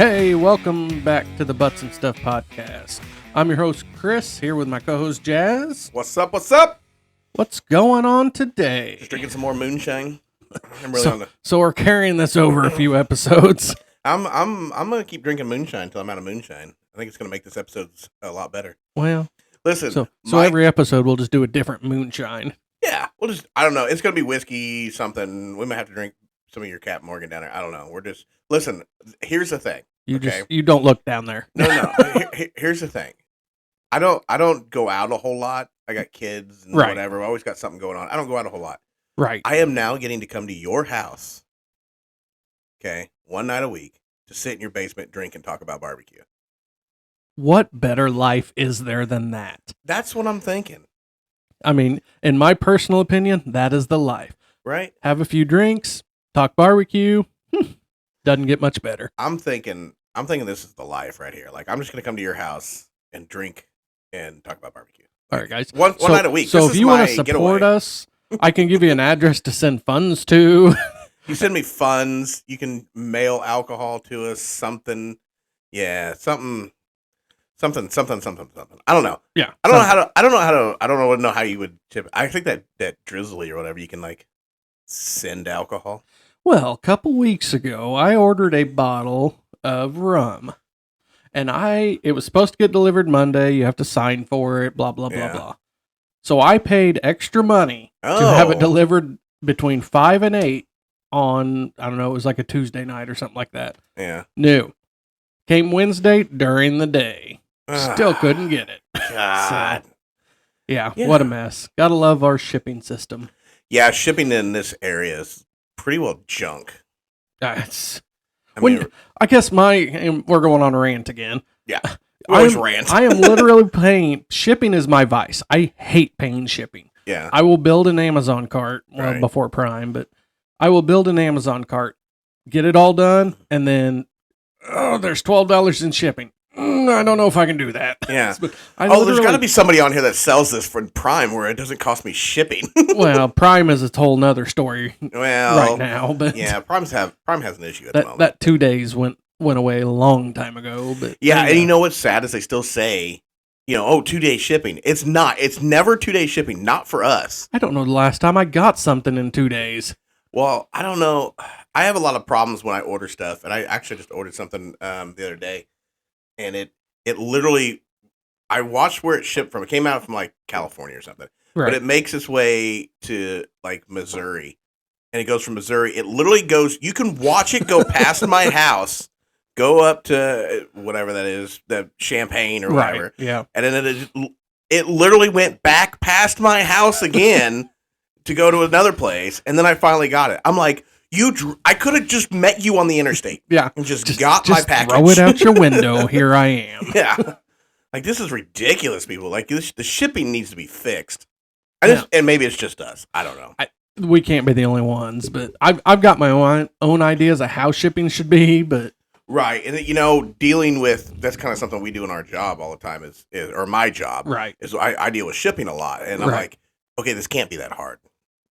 Hey, welcome back to the Butts and Stuff podcast. I'm your host, Chris, here with my co-host, Jazz. What's up? What's up? What's going on today? Just drinking some more moonshine. I'm really So we're carrying this over a few episodes. I'm gonna keep drinking moonshine until I'm out of moonshine. I think it's gonna make this episode a lot better. Well, listen. So every episode we'll just do a different moonshine. Yeah, I don't know. It's gonna be whiskey something. We might have to drink some of your Cap Morgan down there. I don't know. Listen. Here's the thing. You don't look down there. No. Here's the thing. I don't go out a whole lot. I got kids and whatever. I always got something going on. I don't go out a whole lot. Right. I am now getting to come to your house. Okay, one night a week to sit in your basement, drink, and talk about barbecue. What better life is there than that? That's what I'm thinking. I mean, in my personal opinion, that is the life. Right? Have a few drinks, talk barbecue. Doesn't get much better. I'm thinking this is the life right here. Like, I'm just going to come to your house and drink and talk about barbecue. All right, guys. One night a week. So if you want to support us, I can give you an address to send funds to. You send me funds. You can mail alcohol to us. Something. Yeah, something. I don't know. Yeah. I don't know how you would tip it. I think that Drizzly or whatever, you can like send alcohol. Well, a couple weeks ago, I ordered a bottle of rum. And it was supposed to get delivered Monday. You have to sign for it, blah, blah, blah, blah. So I paid extra money to have it delivered between 5 and 8 on, I don't know, it was like a Tuesday night or something like that. Yeah. No. Came Wednesday during the day. Still couldn't get it. God. So, yeah, what a mess. Gotta love our shipping system. Yeah, shipping in this area is pretty well junk. I guess we're going on a rant again. Yeah. Always rant. I am literally shipping is my vice. I hate paying shipping. Yeah. I will build an Amazon cart, before Prime, but I will build an Amazon cart, get it all done, and then, there's $12 in shipping. I don't know if I can do that. Yeah. There's got to be somebody on here that sells this for Prime where it doesn't cost me shipping. Well, Prime is a whole nother story right now. But yeah, Prime has an issue at the moment. That 2 days went away a long time ago. But yeah, and you know what's sad is they still say, 2-day shipping. It's not. It's never 2-day shipping. Not for us. I don't know the last time I got something in 2 days. Well, I don't know. I have a lot of problems when I order stuff, and I actually just ordered something the other day. And it literally, I watched where it shipped from. It came out from like California or something. Right. But it makes its way to like Missouri. And it goes from Missouri. It literally goes, you can watch it go past my house, go up to whatever that is, the Champaign or whatever. Right, yeah. And then it literally went back past my house again to go to another place. And then I finally got it. I'm like, I could have just met you on the interstate. Yeah. And just got my package. Throw it out your window. Here I am. Yeah. Like, this is ridiculous, people. Like, the shipping needs to be fixed. And maybe it's just us. I don't know. We can't be the only ones, but I've got my own ideas of how shipping should be, but. Right. And, dealing with, that's kind of something we do in our job all the time or my job. Right. Is I deal with shipping a lot. And I'm like, okay, this can't be that hard.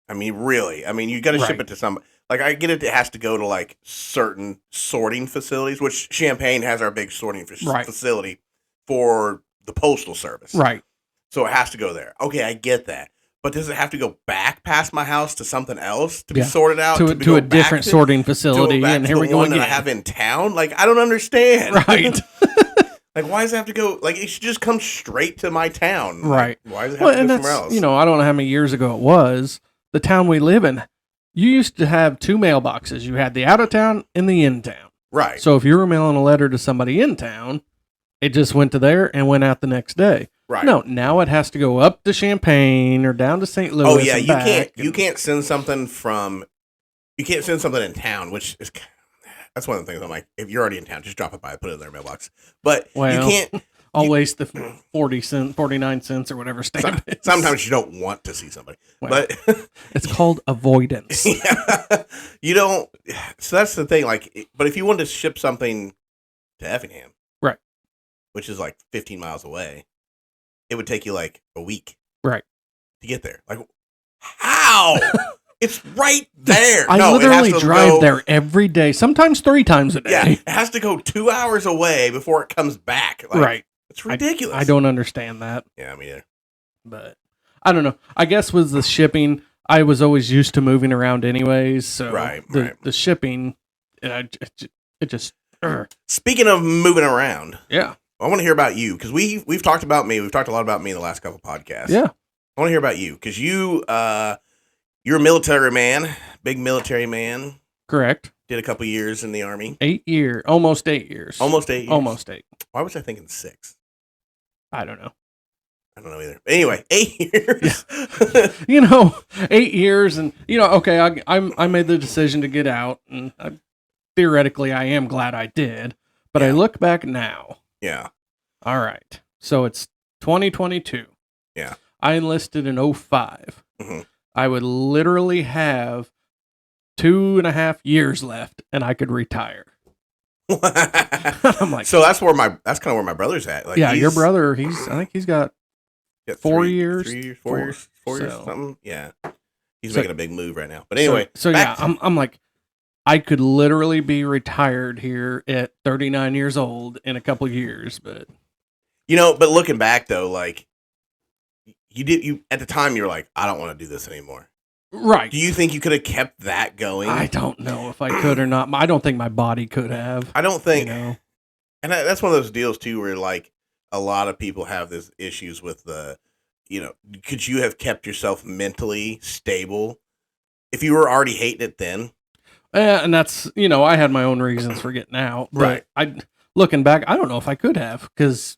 I mean, really. I mean, you got to ship it to somebody. Like, I get it has to go to, like, certain sorting facilities, which Champaign has our big sorting facility for the Postal Service. Right. So it has to go there. Okay, I get that. But does it have to go back past my house to something else to be sorted out? To a different sorting facility, and here we go again. That I have in town? Like, I don't understand. Right. Like, why does it have to go? Like, it should just come straight to my town. Right. Like, why does it have to go somewhere else? I don't know how many years ago it was. The town we live in, you used to have two mailboxes. You had the out of town and the in town. Right. So if you were mailing a letter to somebody in town, it just went to there and went out the next day. Right. No, now it has to go up to Champaign or down to St. Louis. Oh yeah, you can't send something in town, that's one of the things I'm like, if you're already in town, just drop it by, put it in their mailbox. But you can't. I'll waste the 49 cents or whatever stamp is. Sometimes you don't want to see somebody. Well, but it's called avoidance. Yeah. You don't. So that's the thing. Like, but if you wanted to ship something to Effingham, right, which is like 15 miles away, it would take you like a week, right, to get there. Like, how? It's right there. I literally drive there every day, sometimes 3 times a day. Yeah, it has to go 2 hours away before it comes back. Like, right. It's ridiculous. I don't understand that. Yeah, me either. But I don't know. I guess with the shipping, I was always used to moving around anyways. So the shipping, it just. Speaking of moving around, yeah, I want to hear about you because we've talked about me. We've talked a lot about me in the last couple podcasts. Yeah, I want to hear about you because you're a military man, big military man. Correct. Did a couple years in the Army. 8 years, almost 8 years. Almost 8 years. Almost 8. Why was I thinking 6? I don't know. I don't know either. Anyway, 8 years. Yeah. 8 years, and okay, I made the decision to get out, and theoretically, I am glad I did. But I look back now. Yeah. All right. So it's 2022. Yeah. I enlisted in 05. Mm-hmm. I would literally have 2.5 years left, and I could retire. I'm like, so that's kind of where my brother's at. Like, yeah, your brother. I think he's got 4 years, 4 years, something. Yeah, he's making a big move right now. But anyway, so yeah, I'm like, I could literally be retired here at 39 years old in a couple of years, but but looking back though, like you at the time you were like, I don't want to do this anymore. Right. Do you think you could have kept that going? I don't know if I could or not. I don't think my body could have. I don't think. And that's one of those deals too, where like a lot of people have this issues with could you have kept yourself mentally stable if you were already hating it then? And that's, I had my own reasons for getting out. But right. Looking back, I don't know if I could have because,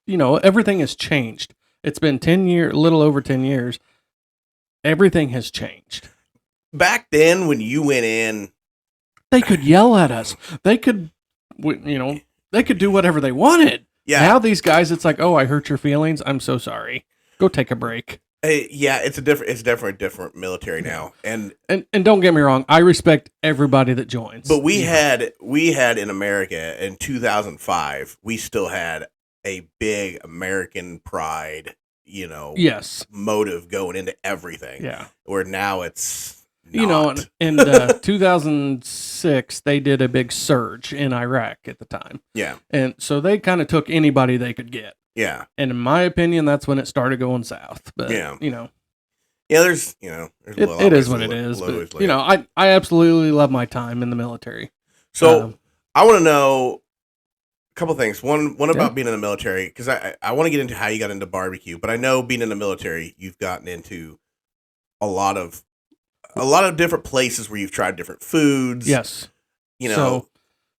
everything has changed. It's been 10 years, a little over 10 years. Everything has changed. Back then, when you went in, they could yell at us. They could, they could do whatever they wanted. Yeah. Now these guys, it's like, oh, I hurt your feelings. I'm so sorry. Go take a break. Yeah, it's definitely a different military now. And don't get me wrong, I respect everybody that joins. But we had in America in 2005, we still had a big American pride, yes, motive going into everything. Yeah. Where now it's not. In 2006, they did a big surge in Iraq at the time. Yeah. And so they kind of took anybody they could get. Yeah. And in my opinion, that's when it started going south. But, yeah. Yeah, there's, it is what it is. But, I absolutely love my time in the military. So I want to know a couple things. One about being in the military, because I want to get into how you got into barbecue, but I know being in the military, you've gotten into a lot of different places where you've tried different foods. Yes.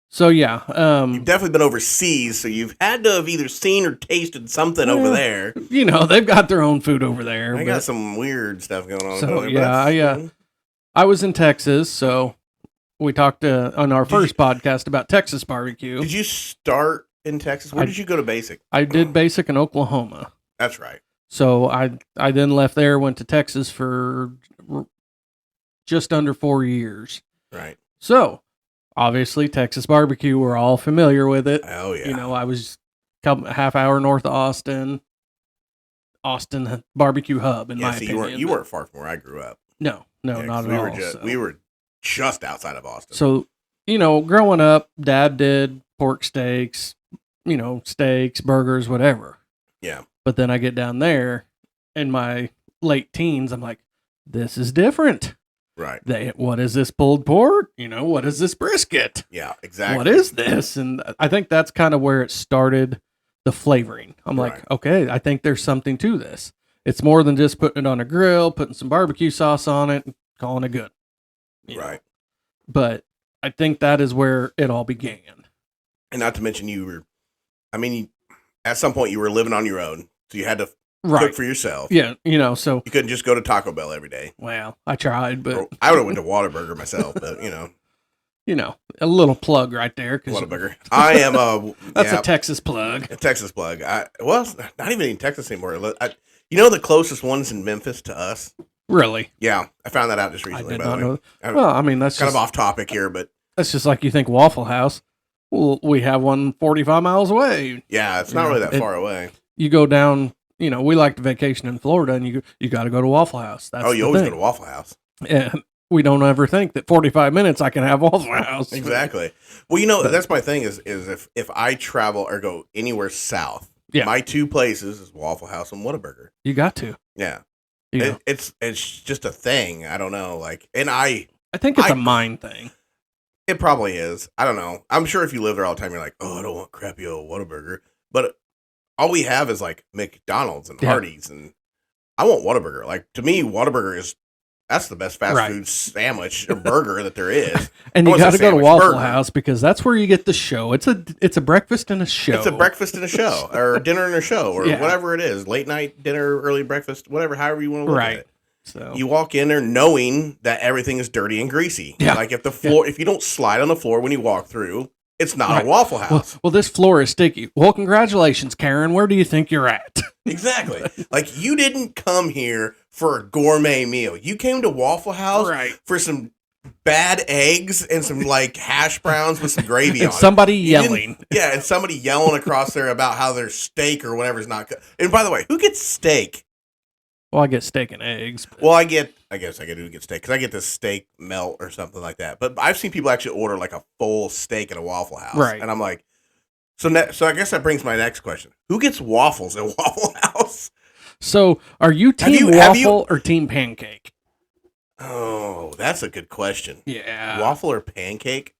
So yeah. You've definitely been overseas, so you've had to have either seen or tasted something over there. They've got their own food over there. I got some weird stuff going on. So yeah, I was in Texas, so we talked on our first podcast about Texas barbecue. Did you start in Texas? Where did you go to basic? I did basic in Oklahoma. That's right. So I then left there, went to Texas for just under 4 years. Right. So obviously Texas barbecue, we're all familiar with it. Oh yeah. I was a half hour north of Austin barbecue hub in my opinion. You weren't far from where I grew up. No, not at all. We were just outside of Austin. So, growing up, Dad did pork steaks, steaks, burgers, whatever. Yeah. But then I get down there in my late teens, I'm like, this is different. Right. What is this pulled pork? What is this brisket? Yeah, exactly. What is this? And I think that's kind of where it started, the flavoring. I'm like, okay, I think there's something to this. It's more than just putting it on a grill, putting some barbecue sauce on it, and calling it good. Right. But I think that is where it all began. And not to mention at some point you were living on your own, so you had to cook for yourself. Yeah, so you couldn't just go to Taco Bell every day. Well, I tried, but I would have went to Whataburger myself, but a little plug right there. Whataburger. I am that's a Texas plug. A Texas plug. It's not even in Texas anymore. The closest one's in Memphis to us. Really? Yeah, I found that out just recently. I did not know. Well, that's kind of off topic here, but that's just like you think Waffle House. Well, we have one 45 miles away. Yeah, it's not really that far away. You go down. We like to vacation in Florida, and you got to go to Waffle House. That's you always go to Waffle House. And we don't ever think that 45 minutes I can have Waffle House. Exactly. Well, that's my thing is if I travel or go anywhere south, my two places is Waffle House and Whataburger. You got to. Yeah. It's just a thing. I don't know. And I think it's a mind thing. It probably is. I don't know. I'm sure if you live there all the time, you're like, oh, I don't want crappy old Whataburger. But all we have is like McDonald's and Hardee's, and I want Whataburger. Like, to me, Whataburger that's the best fast food sandwich or burger that there is. And you got to go to Waffle House because that's where you get the show. It's a breakfast and a show. It's a breakfast and a show, or dinner and a show, or whatever it is. Late night, dinner, early breakfast, whatever, however you want to look at it. So you walk in there knowing that everything is dirty and greasy. Yeah. Like if you don't slide on the floor when you walk through, it's not a Waffle House. Well, this floor is sticky. Well, congratulations, Karen. Where do you think you're at? Exactly. Like, you didn't come here for a gourmet meal. You came to Waffle House for some bad eggs and some like hash browns with some gravy on it. Somebody yelling. Yeah, and somebody yelling across there about how their steak or whatever is not good. And by the way, who gets steak? Well, I get steak and eggs. But... Well, I guess I do get steak because I get this steak melt or something like that. But I've seen people actually order like a full steak at a Waffle House. Right. And I'm like, so I guess that brings my next question. Who gets waffles at Waffle House? So are you team waffle or team pancake? Oh, that's a good question. Yeah. Waffle or pancake?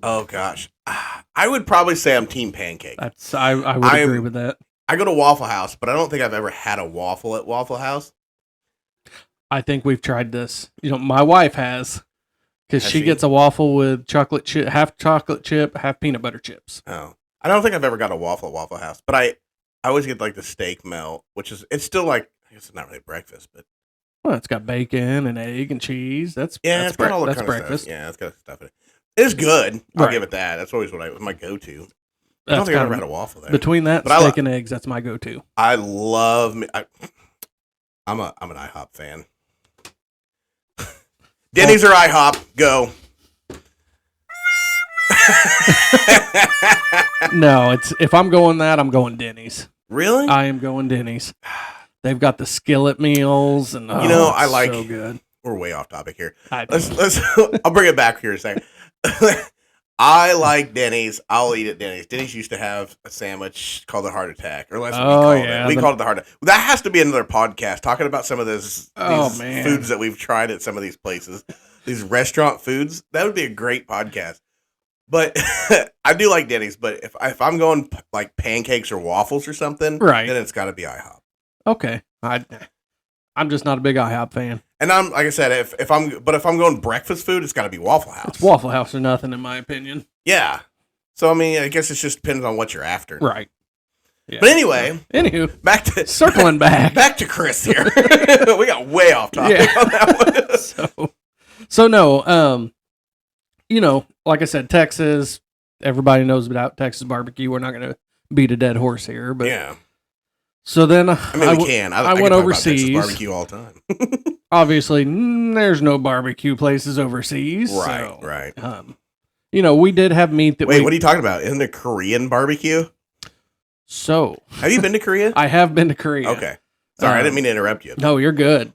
Oh, gosh. I would probably say I'm team pancake. I would agree with that. I go to Waffle House, but I don't think I've ever had a waffle at Waffle House. I think we've tried this. My wife has, because she gets a waffle with chocolate chip, half chocolate chip, half peanut butter chips. Oh, I don't think I've ever got a waffle at Waffle House, but I always get like the steak melt, it's still like, I guess it's not really breakfast, but it's got bacon and egg and cheese. It's got all the kind breakfast. Stuff. Yeah, it's got stuff in it. It's good. I'll give it that. That's always my go-to. I don't think I've ever had a waffle there. Between that steak and eggs, that's my go-to. I love I'm an IHOP fan. Denny's or IHOP, go. No, if I'm going I'm going Denny's. Really? I am going Denny's. They've got the skillet meals and I like so good. We're way off topic here. Let's I'll bring it back here a second. I like Denny's. I'll eat at Denny's. Denny's used to have a sandwich called the Heart Attack, or that's what we called it. We called it the Heart Attack. That has to be another podcast talking about some of these foods that we've tried at some of these places, these restaurant foods. That would be a great podcast. But I do like Denny's. But if I'm going like pancakes or waffles or something, then it's got to be IHOP. Okay, I'm just not a big IHOP fan. And I'm like I said, if I'm going breakfast food, it's got to be Waffle House. It's Waffle House or nothing, in my opinion. Yeah. So I mean, I guess it just depends on what you're after. Right. Yeah. But anyway, back to circling back to Chris here. We got way off topic on that one. So no, like I said, Texas. Everybody knows about Texas barbecue. We're not going to beat a dead horse here, but yeah. So then we can. I went overseas. About Texas barbecue all the time. Obviously, there's no barbecue places overseas. Right. We did have meat that. Wait, what are you talking about? Isn't it Korean barbecue? So, have you been to Korea? I have been to Korea. Okay, sorry, I didn't mean to interrupt you. No, you're good.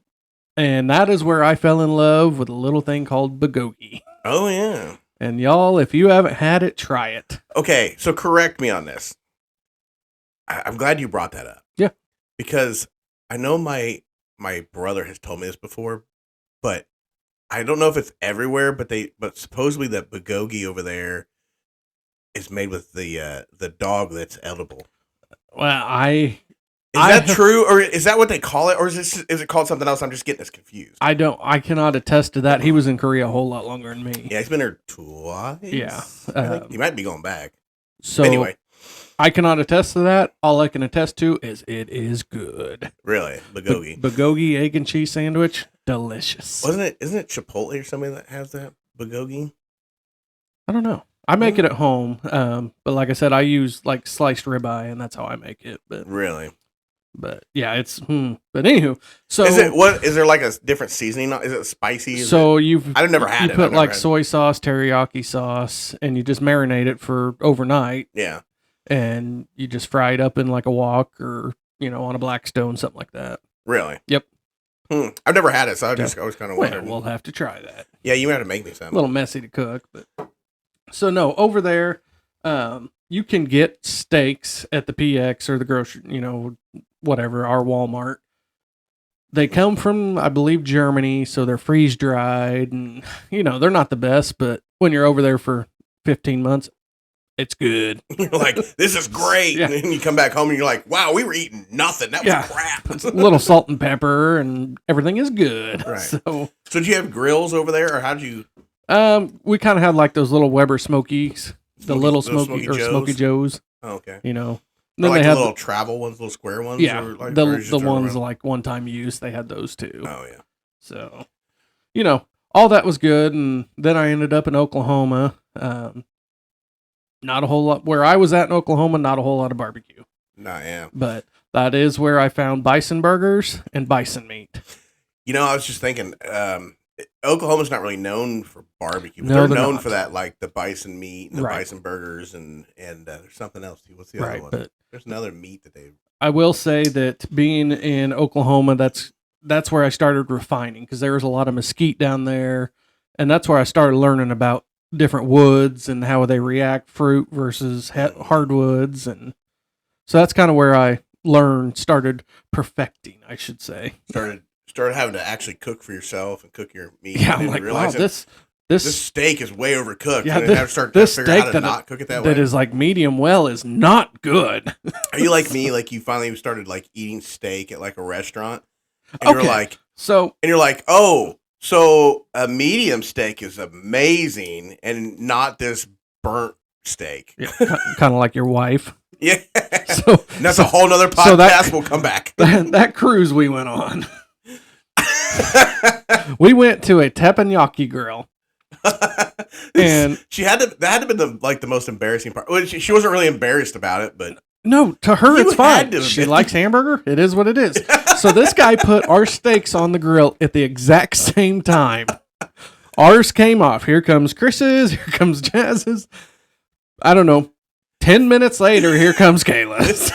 And that is where I fell in love with a little thing called bulgogi. Oh yeah. And y'all, if you haven't had it, try it. Okay, so correct me on this. I'm glad you brought that up. Yeah. Because I know my brother has told me this before, but I don't know if it's everywhere, but supposedly that bulgogi over there is made with the dog that's edible. Well, is that true, or is that what they call it, or is it called something else? I'm just getting this confused. I cannot attest to that. He was in Korea a whole lot longer than me. Yeah, he's been there twice. Yeah. I think he might be going back. So anyway. I cannot attest to that. All I can attest to is it is good. Really? Bulgogi. Bulgogi egg and cheese sandwich. Delicious. Isn't it Chipotle or somebody that has that bulgogi? I don't know. I make it at home. But like I said, I use like sliced ribeye and that's how I make it. But really? But yeah, it's But anywho, so is there like a different seasoning? Is it spicy? I've never had it. You put like soy sauce, teriyaki sauce, and you just marinate it for overnight. Yeah. And you just fry it up in like a wok or, on a black stone, something like that. Really? Yep. I've never had it, so I was kind of Well, wondering. we'll have to try that. Yeah, you have to make me A some. little messy to cook, but so no, over there, you can get steaks at the PX or the grocery, whatever, our Walmart. They come from, I believe, Germany, so they're freeze dried, and they're not the best, but when you're over there for 15 months, it's good. You're like, this is great, Yeah. and then you come back home and you're like, wow, we were eating nothing. That was crap. It's a little salt and pepper, and everything is good. Right. So did you have grills over there, or how'd you? we kind of had like those little Weber Smokies, the little Smoky or Joes? Smoky Joes. Oh, okay. And Or then like they the had little travel ones, little square ones. yeah, or like, the just throw ones around? like one time use. They had those too. Oh yeah. So, all that was good, and then I ended up in Oklahoma. Not a whole lot where I was at in Oklahoma. Not a whole lot of barbecue, Nah, yeah. but that is where I found bison burgers and bison meat. I was just thinking, Oklahoma's not really known for barbecue. But No, they're they're known not. for that, like the bison meat and the Right. bison burgers, and there's something else too. What's the other Right, one? but There's another meat that they. I will say that being in Oklahoma, that's where I started refining because there was a lot of mesquite down there, and that's where I started learning about different woods and how they react, fruit versus hardwoods, and so that's kind of where I started perfecting, I should say. Started having to actually cook for yourself and cook your meat. Yeah, I I'm didn't like, wow, realize that this steak is way overcooked. Yeah, and I have to start this to figure out how steak to not cook it that way. that is like medium well is not good. Are you like me? Like you finally started like eating steak at like a restaurant, and Okay. you're like, oh, so a medium steak is amazing, and not this burnt steak. Yeah, kind of like your wife. Yeah, So and that's a whole nother podcast. so that- We'll come back. that cruise we went on, we went to a teppanyaki grill, and that had to be the most embarrassing part. Well, she wasn't really embarrassed about it, but no, to her You it's fine. had to have She been. likes hamburger. It is what it is. So this guy put our steaks on the grill at the exact same time. Ours came off. Here comes Chris's. Here comes Jazz's. I don't know. 10 minutes later, here comes Kayla's.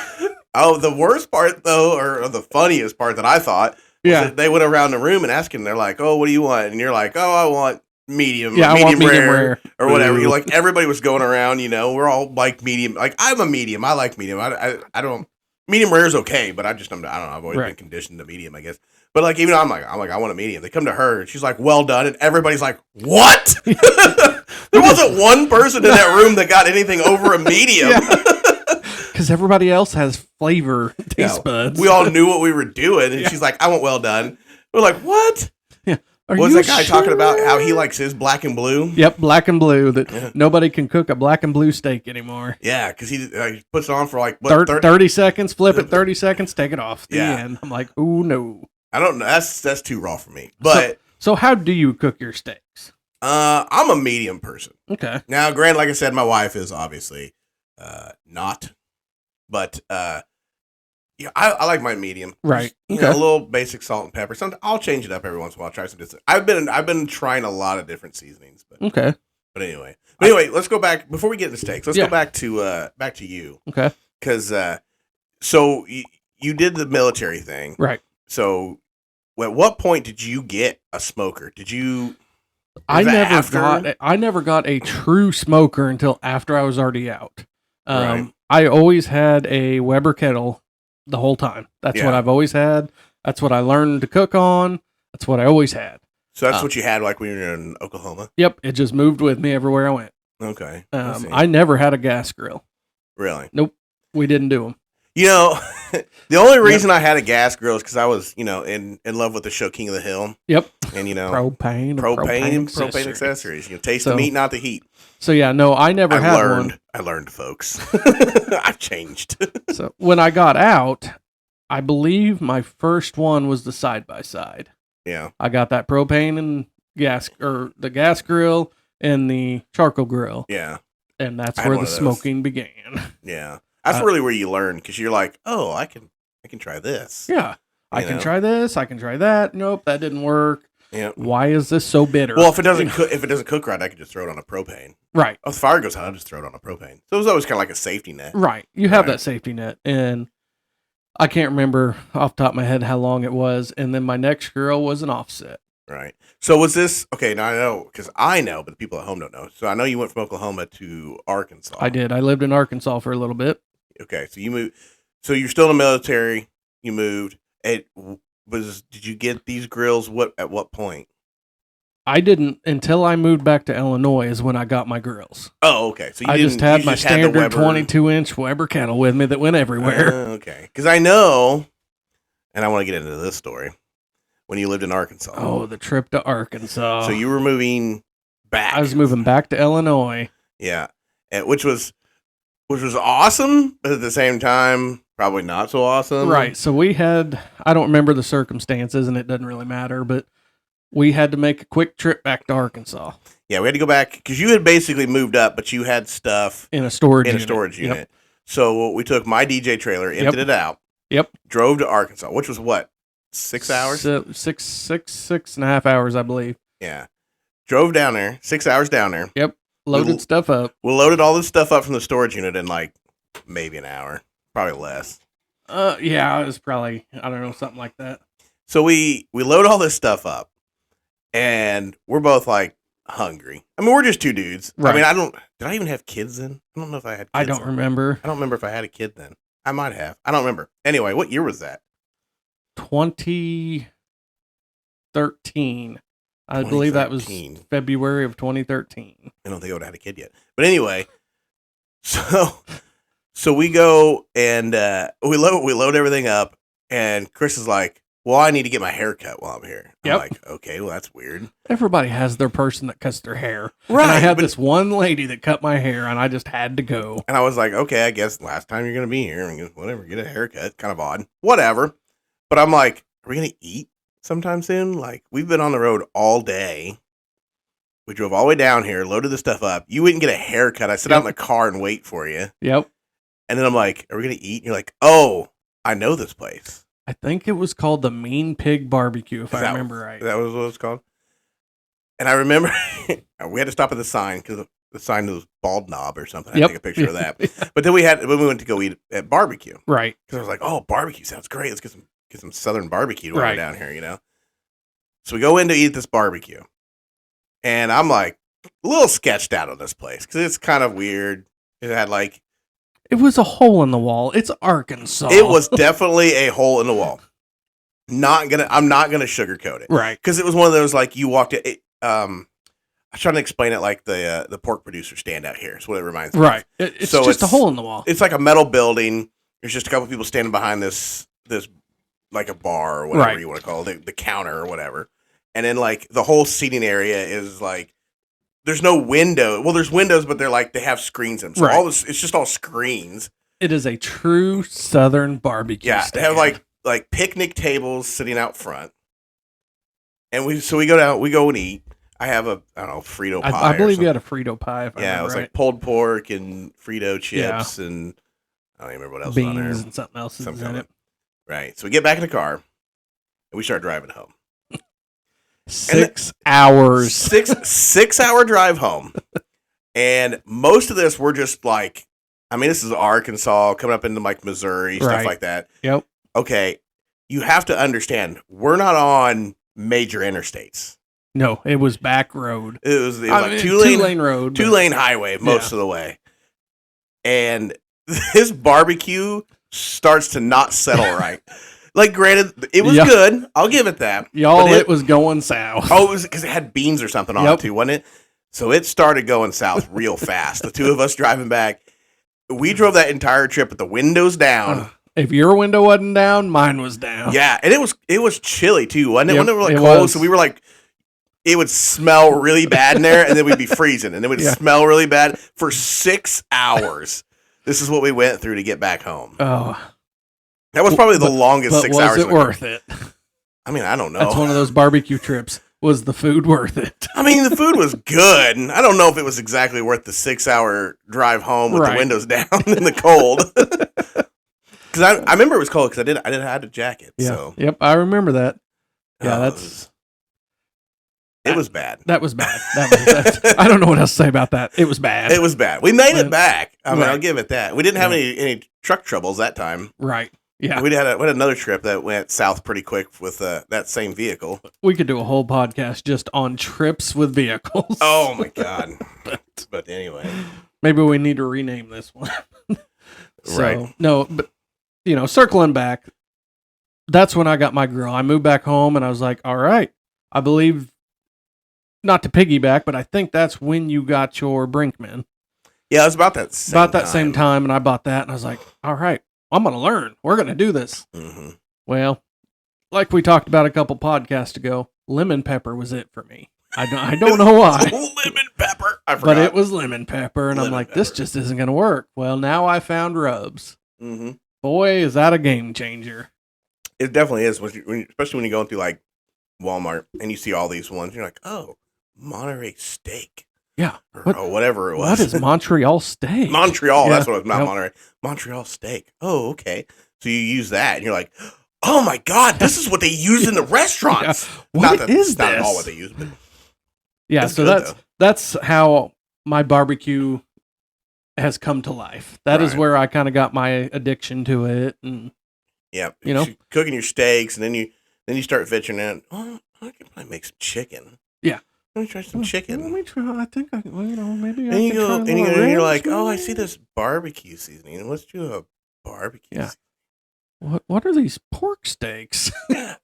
oh, the worst part though, or the funniest part that I thought, was Yeah. that they went around the room and asking, they're like, "Oh, what do you want?" And you're like, "Oh, I want medium, Yeah, or I want medium medium rare, rare. or whatever." Ooh. You're like, everybody was going around, we're all like medium. Like I'm a medium. I like medium. I don't. Medium rare is okay, but I don't know. I've always been Right. conditioned to medium, I guess. But like even I'm like I want a medium. They come to her and she's like, "Well done," and everybody's like, "What?" There wasn't one person in that room that got anything over a medium. Because everybody else has flavor taste buds. We all knew what we were doing, and she's like, "I want well done." We're like, "What?" Are What was you that guy sure? talking about? How he likes his black and blue? Yep, black and blue. That Yeah. nobody can cook a black and blue steak anymore. Yeah, because he puts it on for like what, 30 seconds, flip it 30 seconds, take it off. The Yeah. end. I'm like, oh no. I don't know. That's too raw for me. But So how do you cook your steaks? I'm a medium person. Okay. Now, granted, like I said, my wife is obviously not. But yeah, I like my medium. Right. Just, Okay. a little basic salt and pepper. I'll change it up every once in a while. Try some different. I've been trying a lot of different seasonings, but Okay. anyway, let's go back before we get into steaks. Let's Yeah. go back to you. Okay. Because so you did the military thing, Right. So at what point did you get a smoker? Did you? I that never got a true smoker until after I was already out. Right. I always had a Weber kettle the whole time. That's Yeah. what I've always had. That's what I learned to cook on. That's what I always had. So that's what you had like when you were in Oklahoma. Yep. It just moved with me everywhere I went. Okay. I see. I never had a gas grill. Really? We didn't do them. The only reason I had a gas grill is because I was, in love with the show King of the Hill. Yep. And Propane accessories. Taste So- the meat, not the heat. So yeah, no, I never had one. I learned, folks. I've changed. So when I got out, I believe my first one was the side by side. Yeah. I got that propane and gas, or the gas grill and the charcoal grill, Yeah. and that's I had where one the of those. smoking began. Yeah. That's really where you learn because you're like, oh, I can try this. Yeah, I You can know? try this. I can try that. Nope, that didn't work. Yeah. Why is this so bitter? Well, if it doesn't cook right, I could just throw it on a propane. right, Oh, if the fire goes out, I'll just throw it on a propane. So it was always kind of like a safety net. right. You have Right. that safety net, and I can't remember off the top of my head how long it was. And then my next girl was an offset. Right. So was this okay? Now I know because I know, but the people at home don't know. So I know you went from Oklahoma to Arkansas. I did. I lived in Arkansas for a little bit. Okay, so you moved. So you're still in the military. You moved. It was. Did you get these grills? What at what point? I didn't until I moved back to Illinois is when I got my grills. Oh, okay. So I just had my standard Weber 22-inch Weber kettle with me that went everywhere. Okay, because I know, and I want to get into this story. When you lived in Arkansas. Oh, the trip to Arkansas. So you were moving back. I was moving back to Illinois. Yeah, and which was awesome, but at the same time, probably not so awesome. Right. So we had, I don't remember the circumstances, and it doesn't really matter, but we had to make a quick trip back to Arkansas. Yeah, we had to go back because you had basically moved up, but you had stuff in a storage unit. Yep. So we took my DJ trailer, emptied it out. Yep. Drove to Arkansas, which was what? 6 hours? Six and a half hours, I believe. Yeah. Drove down there, 6 hours down there. Yep. Loaded stuff up. We loaded all this stuff up from the storage unit in like maybe an hour, probably less. Yeah, it was probably, I don't know, something like that. So we load all this stuff up and we're both like hungry. I mean, we're just two dudes. Right. I mean, did I even have kids then? I don't know if I had kids. I don't remember. I don't remember if I had a kid then. I might have. I don't remember. Anyway, what year was that? 2013. I believe that was February of 2013. I don't think I would have had a kid yet. But anyway, so we go and we load everything up, and Chris is like, well, I need to get my hair cut while I'm here. I'm like, okay, well, that's weird. Everybody has their person that cuts their hair. Right. And I had this one lady that cut my hair, and I just had to go. And I was like, okay, I guess last time you're going to be here. I guess whatever, get a haircut. Kind of odd. Whatever. But I'm like, are we going to eat sometime soon? Like, we've been on the road all day. We drove all the way down here, loaded the stuff up. You wouldn't get a haircut. I sit out in the car and wait for you. Yep. And then I'm like, are we going to eat? And you're like, oh, I know this place. I think it was called the Mean Pig Barbecue, if I remember right. That was what it's called? And I remember we had to stop at the sign because the sign was Bald Knob or something. I had to take a picture of that. But then when we went to go eat at barbecue. Right. Because I was like, oh, barbecue sounds great. Let's get some southern barbecue while we're down here, you know? So we go in to eat this barbecue. And I'm like a little sketched out on this place because it's kind of weird. It had like... It was a hole in the wall. It's Arkansas. It was definitely a hole in the wall. I'm not gonna sugarcoat it. Right. Because it was one of those like you walked in, I'm trying to explain it like the pork producer stand out here. It's what it reminds me of. Right. It's just a hole in the wall. It's like a metal building. There's just a couple people standing behind this like a bar or whatever you want to call it, the counter or whatever. And then like the whole seating area is like there's no window. Well, there's windows, but they're like they have screens in them. So all this, it's just all screens. It is a true southern barbecue. Yeah, stand. they have like picnic tables sitting out front. And we go and eat. I have Frito pie. I believe you had a Frito pie. If I remember it was right. like pulled pork and Frito chips and I don't even remember what else was on there. Beans and something else is in it. Right. So we get back in the car and we start driving home. 6 hours. 6 hour drive home. And most of this we're just like, I mean, this is Arkansas coming up into like Missouri, stuff like that. Yep. Okay. You have to understand, we're not on major interstates. No, it was back road. It was like two-lane road. 2-lane highway most of the way. And this barbecue starts to not settle right. Like, granted, it was good. I'll give it that. It was going south. Oh, it was because it had beans or something on it too, wasn't it? So it started going south real fast. The two of us driving back. We drove that entire trip with the windows down. If your window wasn't down, mine was down. Yeah, and it was chilly too, wasn't it? Yep, Wasn't it really cold? So we were like, it would smell really bad in there, and then we'd be freezing, and it would smell really bad for 6 hours. This is what we went through to get back home. Oh. That was probably the longest 6 hours. Was it worth it? I mean, I don't know. That's one of those barbecue trips. Was the food worth it? I mean, the food was good. I don't know if it was exactly worth the 6 hour drive home with the windows down in the cold. Because I remember it was cold because I had a jacket. Yeah. So. Yep, I remember that. Yeah, it was bad. That was bad. I don't know what else to say about that. It was bad. It was bad. We made it back. I mean, I'll give it that. We didn't have any truck troubles that time. Right. Yeah. We had another trip that went south pretty quick with that same vehicle. We could do a whole podcast just on trips with vehicles. Oh my God. But anyway. Maybe we need to rename this one. Right. No, but circling back, that's when I got my grill. I moved back home and I was like, all right, I believe, not to piggyback, but I think that's when you got your Brinkman. Yeah, it was about that same time, and I bought that, and I was like, all right, I'm going to learn. We're going to do this. Mm-hmm. Well, like we talked about a couple podcasts ago, lemon pepper was it for me. I don't know why. Lemon pepper. I forgot. But it was lemon pepper, and I'm like, pepper. this just isn't going to work. Well, now I found rubs. Mm-hmm. Boy, is that a game changer. It definitely is, especially when you're going through like Walmart and you see all these ones. You're like, oh, Monterey steak. Yeah. Or whatever it was. What is Montreal steak? Montreal. Yeah. That's what it was. Not Yep. Monterey. Montreal steak. Oh, okay. So you use that and you're like, oh my God, this is what they use in the restaurants. Yeah. Not at all what they use, but yeah, it's so good, that's how my barbecue has come to life. That is Right. where I kind of got my addiction to it. And yeah, cooking your steaks and then you start venturing in. Oh, I can probably make some chicken. Yeah. Let me try some chicken. Let me try. I think maybe I And can try and you're you're like, oh, I see this barbecue seasoning. Let's do a barbecue. Yeah. What are these pork steaks?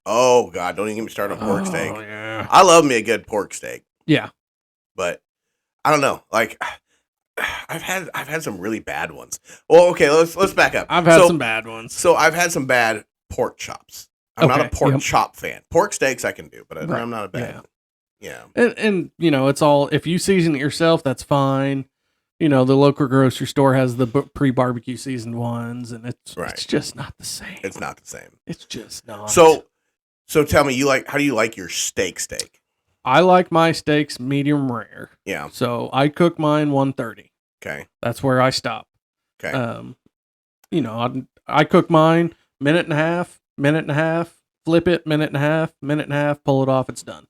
Oh God, don't even get me started on pork steak. Yeah. I love me a good pork steak, Yeah. but I don't know. Like, I've had some really bad ones. Well, okay, let's back up. I've had some bad ones. So I've had some bad pork chops. I'm not a Okay, pork yep. chop fan. Pork steaks I can do, but Right, I'm not a bad. Yeah. And it's all, if you season it yourself, that's fine. The local grocery store has the pre-barbecue seasoned ones, and it's just not the same. It's not the same. It's just not. So tell me, how do you like your steak? I like my steaks medium rare. Yeah. So I cook mine 130. Okay. That's where I stop. Okay. I cook mine minute and a half, flip it, minute and a half, pull it off, it's done.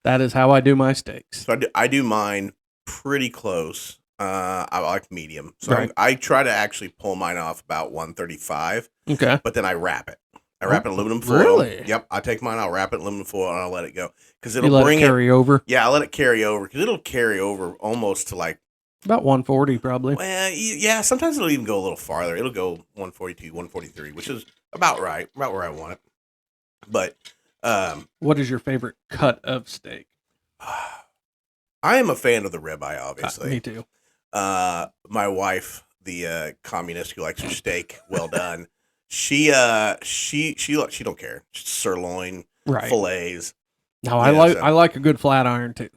That is how I do my steaks. So I do mine pretty close. I like medium. So Right. I try to actually pull mine off about 135, Okay. but then I wrap it. I wrap it in aluminum foil. Really? Yep. I take mine, I'll wrap it in aluminum foil, and I'll let it go. Because You it'll let bring it carry over? Yeah, I let it carry over. Because it'll carry over almost to like, About 140 probably. well, yeah, sometimes it'll even go a little farther. It'll go 142, 143, which is about right, about where I want it. But What is your favorite cut of steak? I am a fan of the ribeye, obviously. Me too. My wife, the communist who likes her steak well done, she don't care. Sirloin, Right. fillets. No, Yeah, I like a good flat iron too.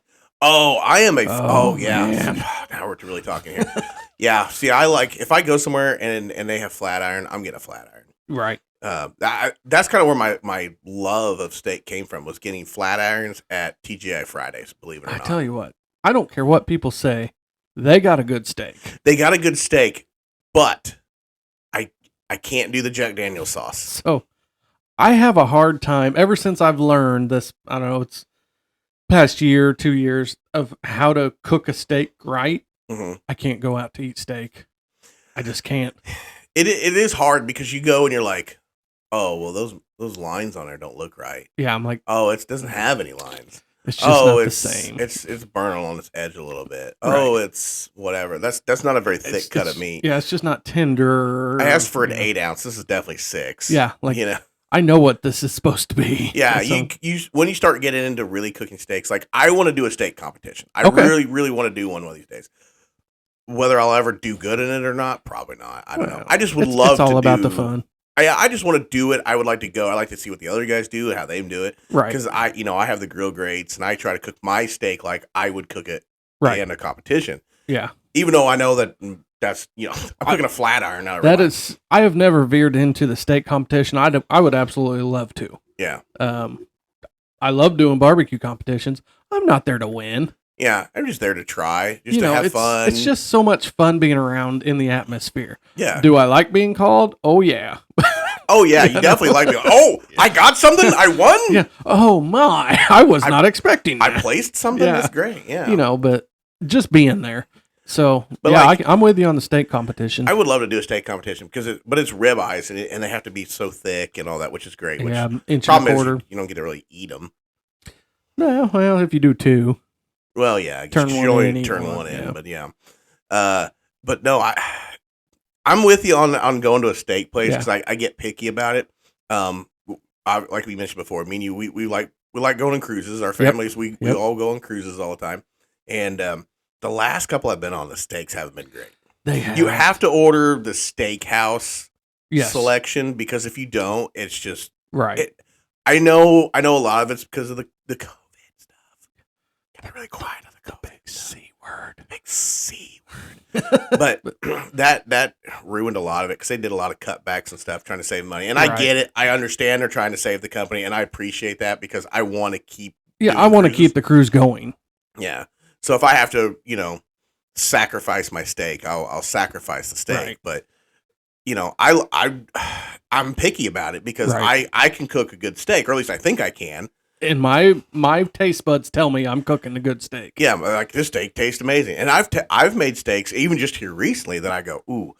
Oh, I am a. Oh, yeah. man. Now we're really talking here. Yeah. See, I like if I go somewhere and they have flat iron, I'm getting a flat iron. Right. That's kind of where my love of steak came from, was getting flat irons at TGI Fridays. Believe it or I not, tell you what, I don't care what people say. They got a good steak. they got a good steak, but I can't do the Jack Daniel's sauce. So I have a hard time ever since I've learned this. I don't know, it's past year, 2 years of how to cook a steak right. Mm-hmm. I can't go out to eat steak. I just can't. It is hard because you go and you're like, oh well, those lines on there don't look right. Yeah, I'm like, Oh, it doesn't have any lines. it's just not it's the same. It's burning on its edge a little bit. Right. Oh, it's whatever. That's not a very thick cut of meat. Yeah, it's just not tender. I asked for an 8 ounce. This is definitely 6. Yeah, like you know. I know what this is supposed to be. Yeah, So- you when you start getting into really cooking steaks, like I want to do a steak competition. I Okay. really want to do one of these days. Whether I'll ever do good in it or not, probably not. I don't know. I just would love It's all to about do, the fun. I just want to do it. I would like to go. I like to see what the other guys do and how they do it. Right. Because I have the grill grates and I try to cook my steak like I would cook it Right. in a competition. Yeah. Even though I know that's I'm cooking a flat iron, not a That ribeye. is, I have never veered into the steak competition. I would absolutely love to. Yeah. I love doing barbecue competitions. I'm not there to win. Yeah, I'm just there to try, just to have fun. It's just so much fun being around in the atmosphere. yeah. Do I like being called? Oh yeah. Oh yeah, you definitely like me. Oh, I got something. I won. Yeah. Oh my. I was not expecting that. I placed something. Yeah. That's great. Yeah. But just being there. So But yeah, like- I'm with you on the steak competition. I would love to do a steak competition but it's ribeyes and they have to be so thick and all that, which is great. Which yeah, inch and a problem is quarter. you don't get to really eat them. No, well, if you do two, Well, yeah, I guess turn you one only in, eat turn one, one in, yeah. but yeah. But no, I'm with you on going to a steak place Yeah. because I get picky about it. Like we mentioned before, me and you, we like going on cruises. Our families, we all go on cruises all the time. And the last couple I've been on, the steaks haven't been great. You have to order the steakhouse selection because if you don't, it's just right. I know a lot of it's because of the COVID stuff. Get really quiet on the COVID. Big C word. Big C word. But that ruined a lot of it because they did a lot of cutbacks and stuff trying to save money. And I get it. I understand they're trying to save the company, and I appreciate that because I want to keep. Yeah, I want to keep the cruise going. Yeah. So if I have to, sacrifice my steak, I'll sacrifice the steak. Right. But I'm picky about it because I can cook a good steak, or at least I think I can. And my taste buds tell me I'm cooking a good steak. Yeah, like this steak tastes amazing. And I've made steaks even just here recently that I go, ooh,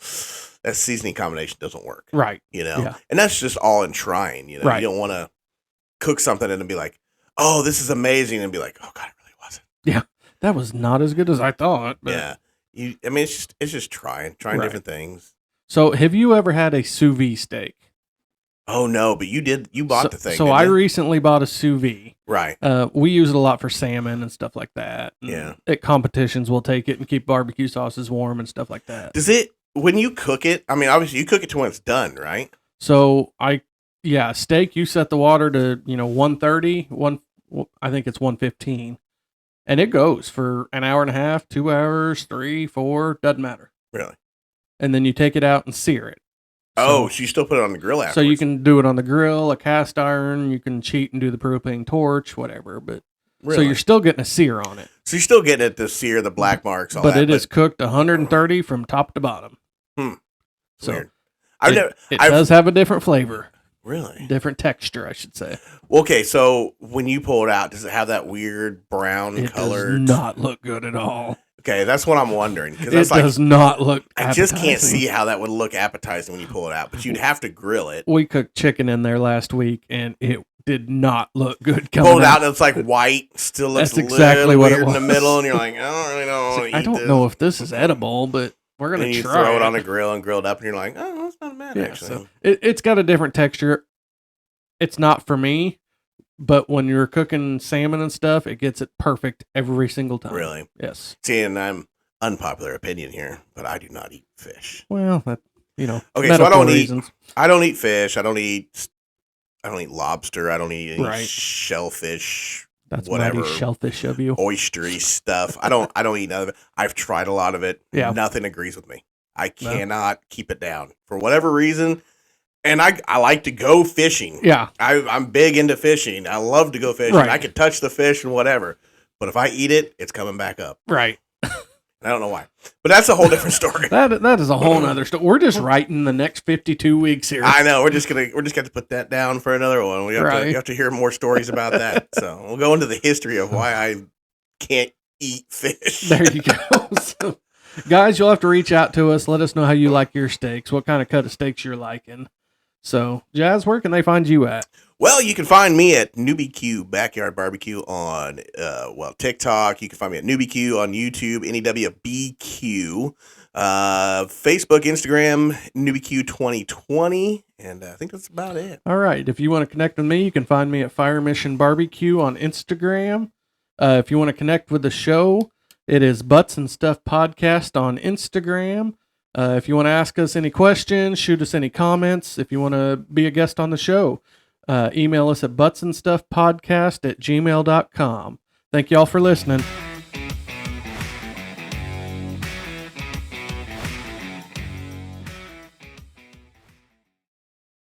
that seasoning combination doesn't work. Right. And that's just all in trying. Right. You don't want to cook something and then be like, oh, this is amazing, and be like, oh God, it really wasn't. Yeah, that was not as good as I thought. But yeah, it's just trying different things. So, have you ever had a sous vide steak? Oh no, but you bought the thing. So I recently bought a sous vide. Right. We use it a lot for salmon and stuff like that. And yeah. At competitions, we'll take it and keep barbecue sauces warm and stuff like that. Does it when you cook it? I mean, obviously you cook it to when it's done, right? So steak. You set the water to 130. I think it's 115, and it goes for an hour and a half, 2 hours, 3, 4, doesn't matter. Really. And then you take it out and sear it. So you still put it on the grill afterwards. So you can do it on the grill, a cast iron. You can cheat and do the propane torch, whatever. But so you're still getting a sear on it. So you're still getting it to sear the black marks, all but that. It is cooked 130 from top to bottom. So weird. It does have a different flavor. Really? Different texture, I should say. Okay, so when you pull it out, does it have that weird brown color? It does not look good at all. Okay, that's what I'm wondering. It does not look appetizing. I just can't see how that would look appetizing when you pull it out, but you'd have to grill it. We cooked chicken in there last week, and it did not look good coming pulled out. And it's like white, still looks That's exactly what weird it was. in the middle, and you're like, I don't really know. I don't know if this is edible, but we're going to try it. You throw it on the grill and grill it up, and you're like, oh, that's not bad, actually. So it's got a different texture. It's not for me, but when you're cooking salmon and stuff, it gets it perfect every single time. Really? Yes. See, and I'm unpopular opinion here, but I do not eat fish. Well, that okay, so I don't eat fish. I don't eat lobster. I don't eat any shellfish. That's whatever mighty shellfish of you. Oystery stuff. I don't eat none of it. I've tried a lot of it. Yeah. Nothing agrees with me. I cannot keep it down for whatever reason. And I like to go fishing. Yeah. I'm big into fishing. I love to go fishing. Right. I can touch the fish and whatever. But if I eat it, it's coming back up. Right. I don't know why. But that's a whole different story. that is a whole nother story. We're just writing the next 52 weeks here. I know. We're just gonna put that down for another one. We have to hear more stories about that. So we'll go into the history of why I can't eat fish. There you go. So, guys, you'll have to reach out to us. Let us know how you like your steaks, what kind of cut of steaks you're liking. So, Jazz, where can they find you at? Well, you can find me at NewbieQ Backyard Barbecue on TikTok. You can find me at NewbieQ on YouTube, NEWBQ, Facebook, Instagram, NewbieQ 2020, and I think that's about it. All right. If you want to connect with me, you can find me at Fire Mission Barbecue on Instagram. If you want to connect with the show, it is Butts and Stuff Podcast on Instagram. If you want to ask us any questions, shoot us any comments. If you want to be a guest on the show, email us at buttsandstuffpodcast@gmail.com. Thank you all for listening.